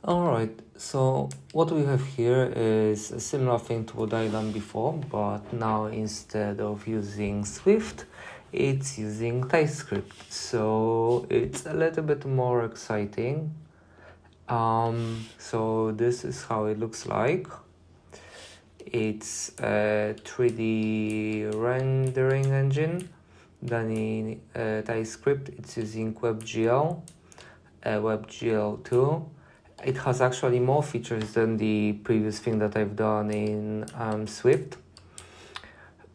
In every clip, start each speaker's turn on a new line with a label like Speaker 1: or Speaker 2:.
Speaker 1: Alright, so what we have here is a similar thing to what I've done before, but now instead of using Swift, it's using TypeScript. So it's a little bit more exciting. So this is how it looks like. It's a 3D rendering engine done in TypeScript. It's using WebGL, WebGL 2. It has actually more features than the previous thing that I've done in Swift.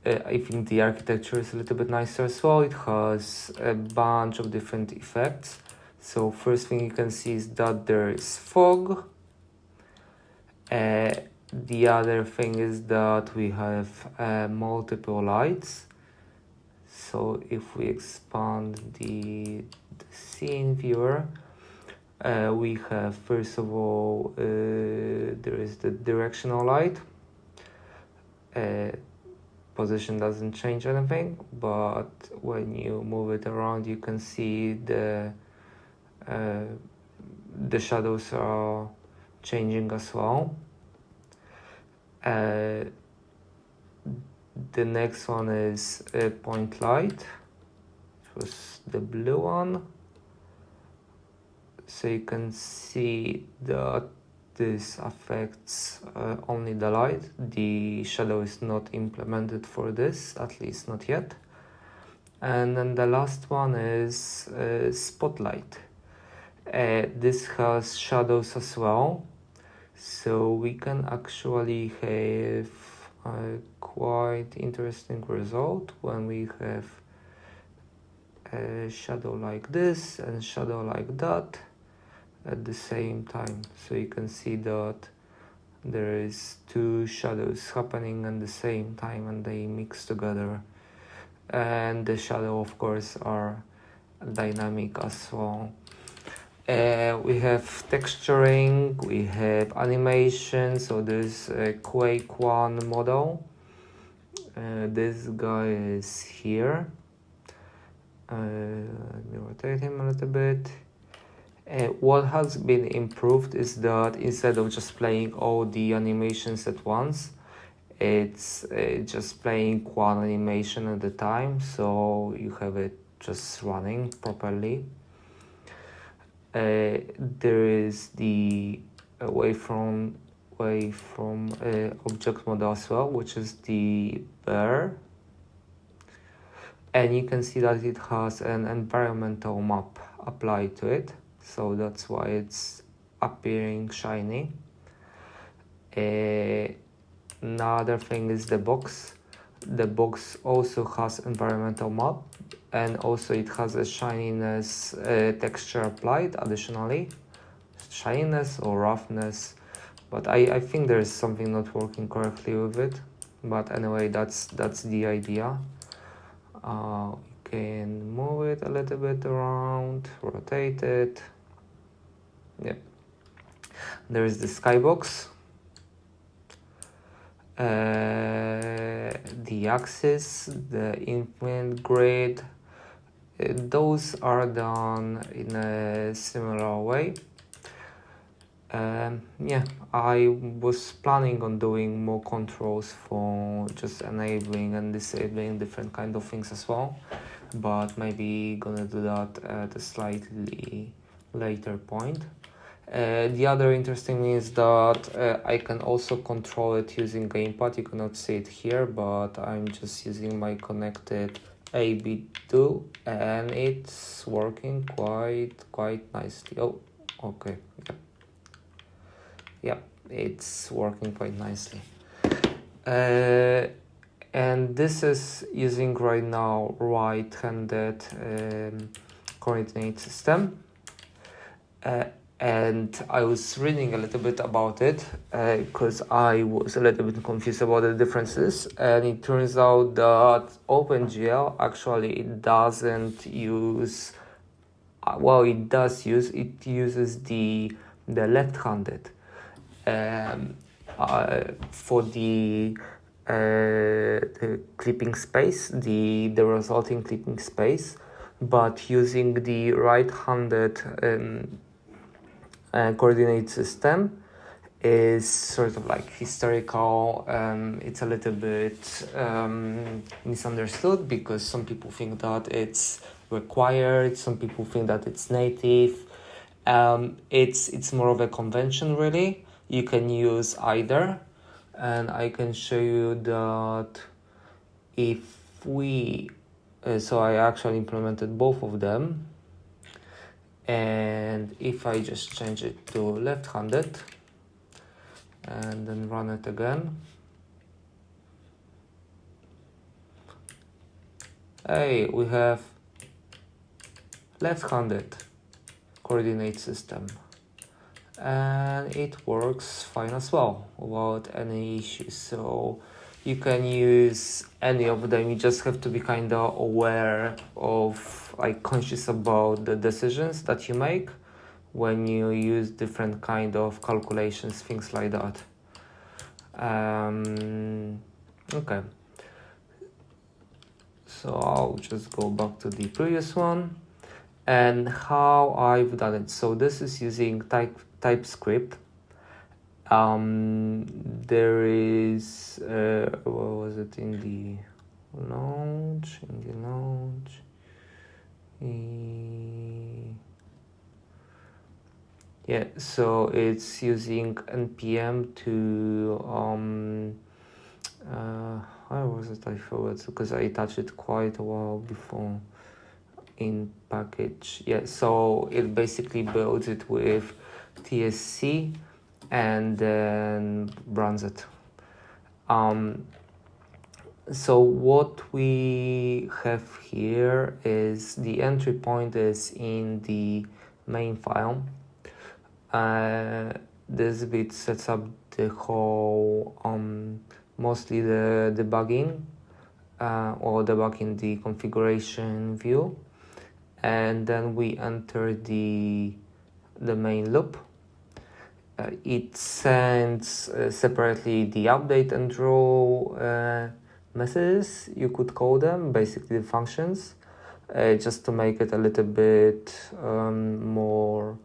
Speaker 1: I think the architecture is a little bit nicer as well. It has a bunch of different effects. So first thing you can see is that there is fog. The other thing is that we have multiple lights. So if we expand the scene viewer, we have, first of all, there is the directional light. Position doesn't change anything, but when you move it around, you can see the shadows are changing as well. The next one is a point light, which was the blue one. So you can see that this affects only the light. The shadow is not implemented for this, at least not yet. And then the last one is spotlight. This has shadows as well. So we can actually have a quite interesting result when we have a shadow like this and shadow like that at the same time. So you can see that there is two shadows happening at the same time and they mix together. And the shadow, of course, are dynamic as well. We have texturing, we have animation, so there's a Quake 1 model. This guy is here. Let me rotate him a little bit. What has been improved is that instead of just playing all the animations at once, it's just playing one animation at a time, so you have it just running properly. There is the waveform object model as well, which is the bear, and you can see that it has an environmental map applied to it, so that's why it's appearing shiny. Another thing is the box. The box also has environmental map, and also it has a shininess texture applied additionally. Shininess or roughness, but I think there's something not working correctly with it. But anyway, that's the idea. You can move it a little bit around, rotate it. Yeah. There is the skybox. The axis, the infinite grid, those are done in a similar way. Yeah, I was planning on doing more controls for just enabling and disabling different kind of things as well, but maybe gonna do that at a slightly later point. The other interesting thing is that I can also control it using gamepad. You cannot see it here, but I'm just using my connected AB2 and it's working quite nicely. Oh, okay. Yeah, it's working quite nicely. And this is using right now right-handed coordinate system. And I was reading a little bit about it because I was a little bit confused about the differences, and it turns out that OpenGL actually it doesn't use, well, it does use, it uses the left-handed for the clipping space, the resulting clipping space, but using the right-handed coordinate system is sort of like historical. It's a little bit misunderstood because some people think that it's required, some people think that it's native. It's more of a convention, really. You can use either, and I can show you that if we so I actually implemented both of them, and if I just change it to left-handed and then run it again, hey, we have left-handed coordinate system, and it works fine as well without any issues. So you can use any of them. You just have to be kind of aware of, like, conscious about the decisions that you make when you use different kind of calculations, things like that. Okay, so I'll just go back to the previous one and how I've done it. So this is using TypeScript. There is what was it in the launch? Yeah, so it's using npm to how was it? I forgot because I touched it quite a while before in package. Yeah, so it basically builds it with TSC and then runs it. So what we have here is the entry point is in the main file. This bit sets up the whole, mostly the debugging or debugging the configuration view, and then we enter the main loop. It sends separately the update and draw messages, you could call them, basically the functions, just to make it a little bit more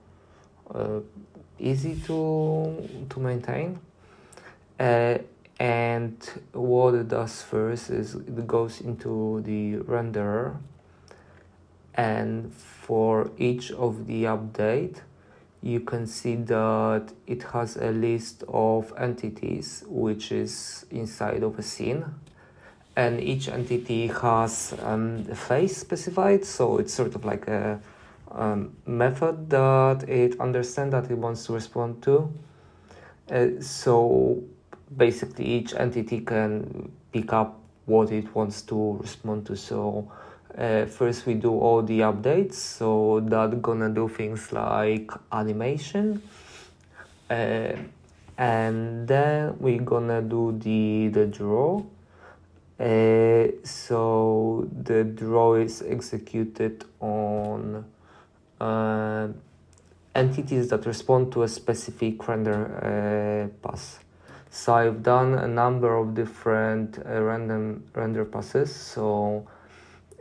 Speaker 1: easy to maintain. And what it does first is it goes into the renderer, and for each of the update you can see that it has a list of entities which is inside of a scene, and each entity has a face specified, so it's sort of like a method that it understands that it wants to respond to. So basically each entity can pick up what it wants to respond to. So first we do all the updates, so that's gonna do things like animation, and then we're gonna do the draw. So the draw is executed on entities that respond to a specific render pass. So I've done a number of different random render passes. So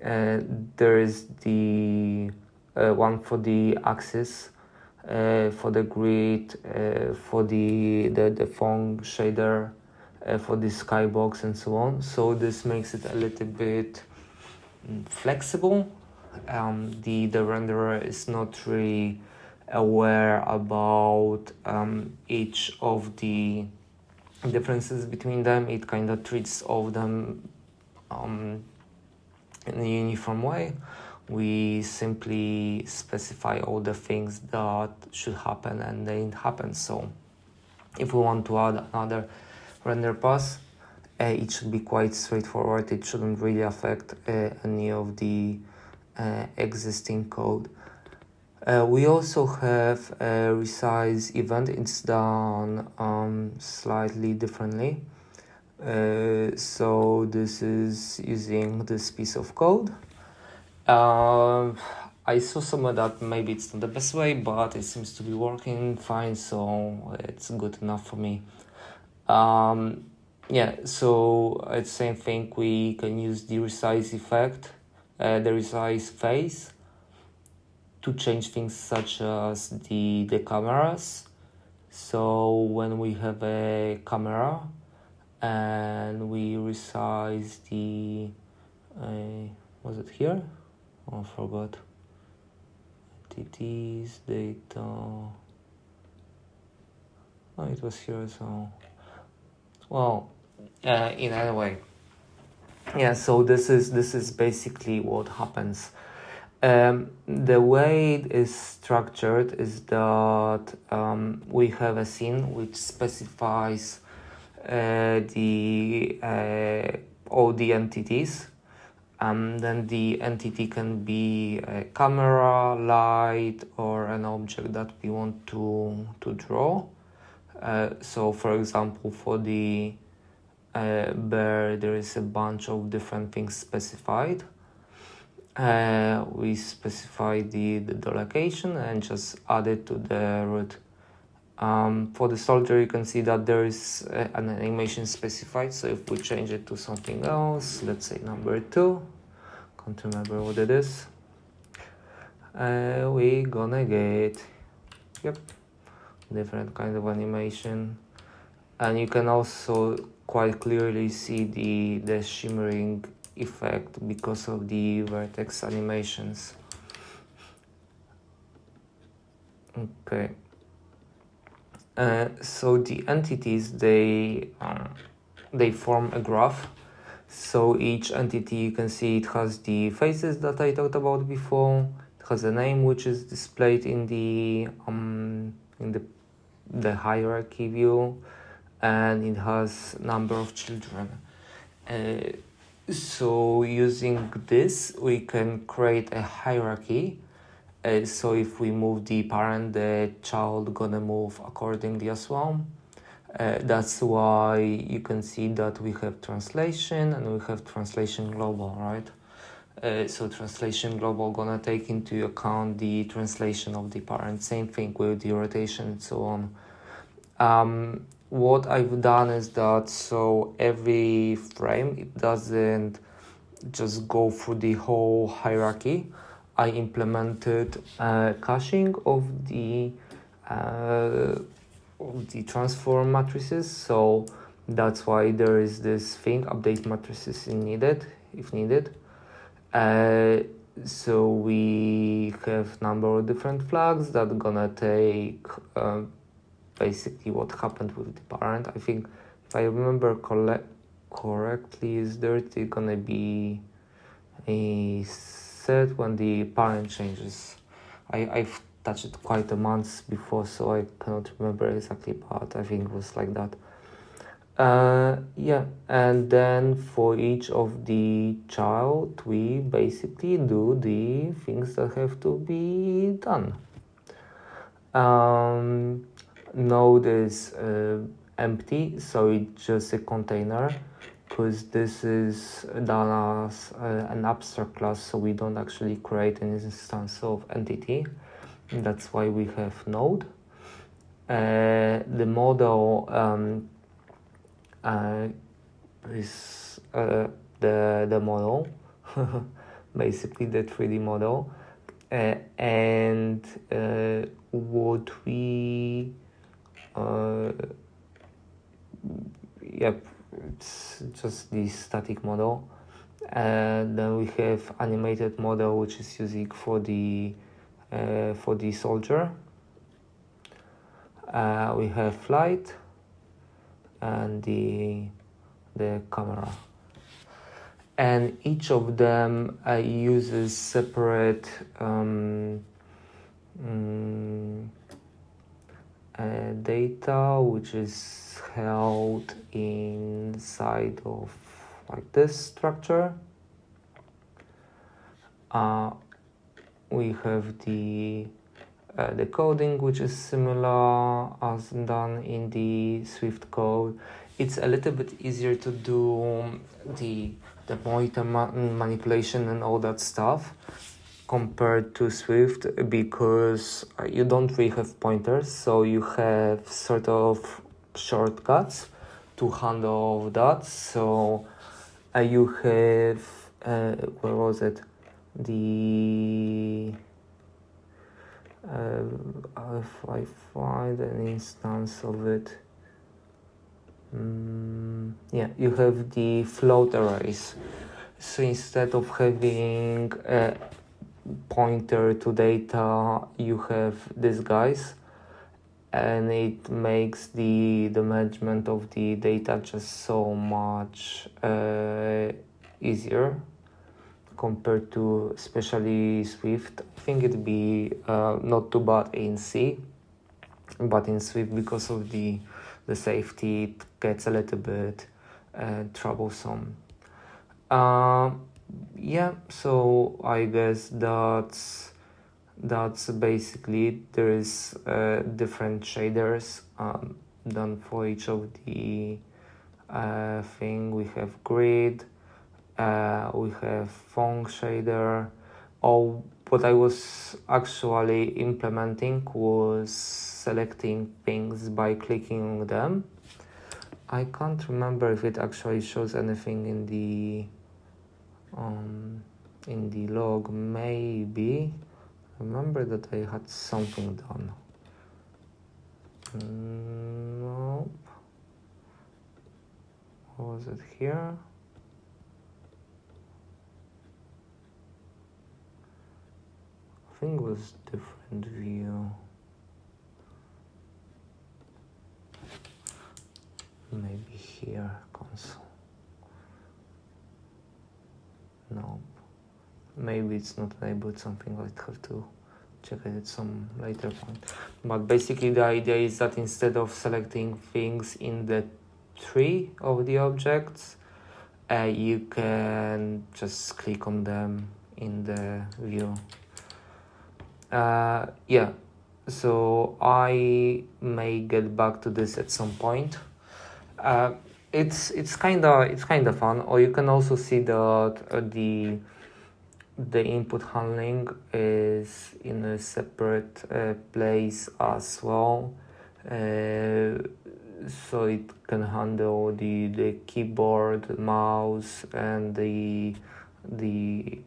Speaker 1: there is the one for the axis, for the grid, for the font shader, for the skybox, and so on. So this makes it a little bit flexible. The renderer is not really aware about each of the differences between them. It kind of treats all of them in a uniform way. We simply specify all the things that should happen, and they happen. So if we want to add another render pass, it should be quite straightforward. It shouldn't really affect any of the existing code. We also have a resize event. It's done slightly differently. So this is using this piece of code. I saw somewhere that maybe it's not the best way, but it seems to be working fine, so it's good enough for me. Yeah, so it's the same thing. We can use the resize effect, the resize phase, to change things such as the cameras. So when we have a camera and we resize the was it here? Oh, I forgot. Entities, data. Oh, it was here. So, well, in any way, yeah. So this is basically what happens. The way it is structured is that we have a scene which specifies all the entities. Then the entity can be a camera, light, or an object that we want to draw. So, for example, for the bear, there is a bunch of different things specified. We specify the location and just add it to the root. For the soldier, you can see that there is an animation specified. So if we change it to something else, let's say number 2, can't remember what it is, we gonna get, different kind of animation. And you can also quite clearly see the shimmering effect because of the vertex animations. Okay. So the entities, they form a graph. So each entity, you can see it has the faces that I talked about before. It has a name which is displayed in the hierarchy view, and it has number of children. So using this, we can create a hierarchy. So if we move the parent, the child gonna move accordingly as well. That's why you can see that we have translation and we have translation global, right? So translation global gonna take into account the translation of the parent. Same thing with the rotation and so on. What I've done is that so every frame, it doesn't just go through the whole hierarchy. I implemented caching of the transform matrices, so that's why there is this thing, update matrices if needed. So we have number of different flags that gonna take basically what happened with the parent. I think if I remember correctly, is there gonna be a set when the parent changes. I've touched it quite a month before, so I cannot remember exactly, but I think it was like that. Yeah, and then for each of the child, we basically do the things that have to be done. Node is empty, so it's just a container, because this is done as an abstract class, so we don't actually create an instance of entity. That's why we have node. The model is the model, basically the 3D model, and what we it's just the static model. And then we have animated model, which is using for the soldier. We have flight and the camera, and each of them uses separate data, which is held inside of like this structure. We have the coding, which is similar as done in the Swift code. It's a little bit easier to do the pointer manipulation and all that stuff compared to Swift, because you don't really have pointers, so you have sort of shortcuts to handle that. So you have where was it, the If I find an instance of it, yeah, you have the float arrays. So instead of having a pointer to data, you have these guys, and it makes the management of the data just so much easier compared to especially Swift. I think it'd be not too bad in C, but in Swift, because of the safety, it gets a little bit troublesome. Yeah, so I guess that's basically it. There is different shaders done for each of the thing. We have grid, we have font shader. Oh, what I was actually implementing was selecting things by clicking on them. I can't remember if it actually shows anything in the log. Maybe. Remember that I had something done. Nope. What was it here? I think it was different view. Maybe here, console. Nope. Maybe it's not enabled, something like that. Have to check it at some later point. But basically the idea is that instead of selecting things in the tree of the objects, you can just click on them in the view. Yeah, so I may get back to this at some point. It's kind of fun. Or you can also see that the input handling is in a separate place as well, so it can handle the keyboard, mouse, and the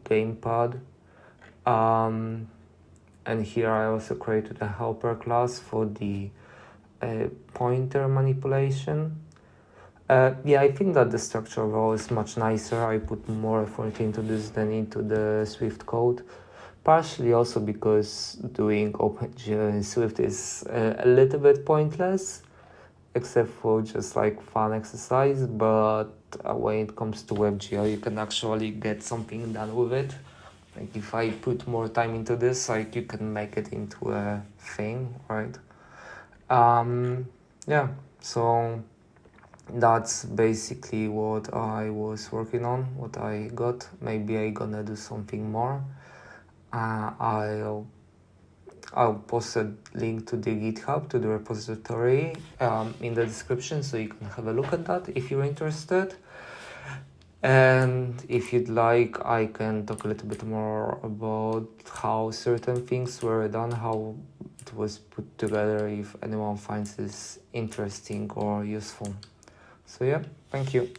Speaker 1: gamepad. And here I also created a helper class for the pointer manipulation. Yeah, I think that the structure overall is much nicer. I put more effort into this than into the Swift code. Partially also because doing OpenGL in Swift is a little bit pointless, except for just like fun exercise. But when it comes to WebGL, you can actually get something done with it. Like if I put more time into this, like you can make it into a thing, right? Yeah, so that's basically what I was working on, what I got. Maybe I gonna do something more. I'll post a link to the GitHub, to the repository in the description, so you can have a look at that if you're interested. And if you'd like, I can talk a little bit more about how certain things were done, how it was put together, if anyone finds this interesting or useful. So yeah, thank you.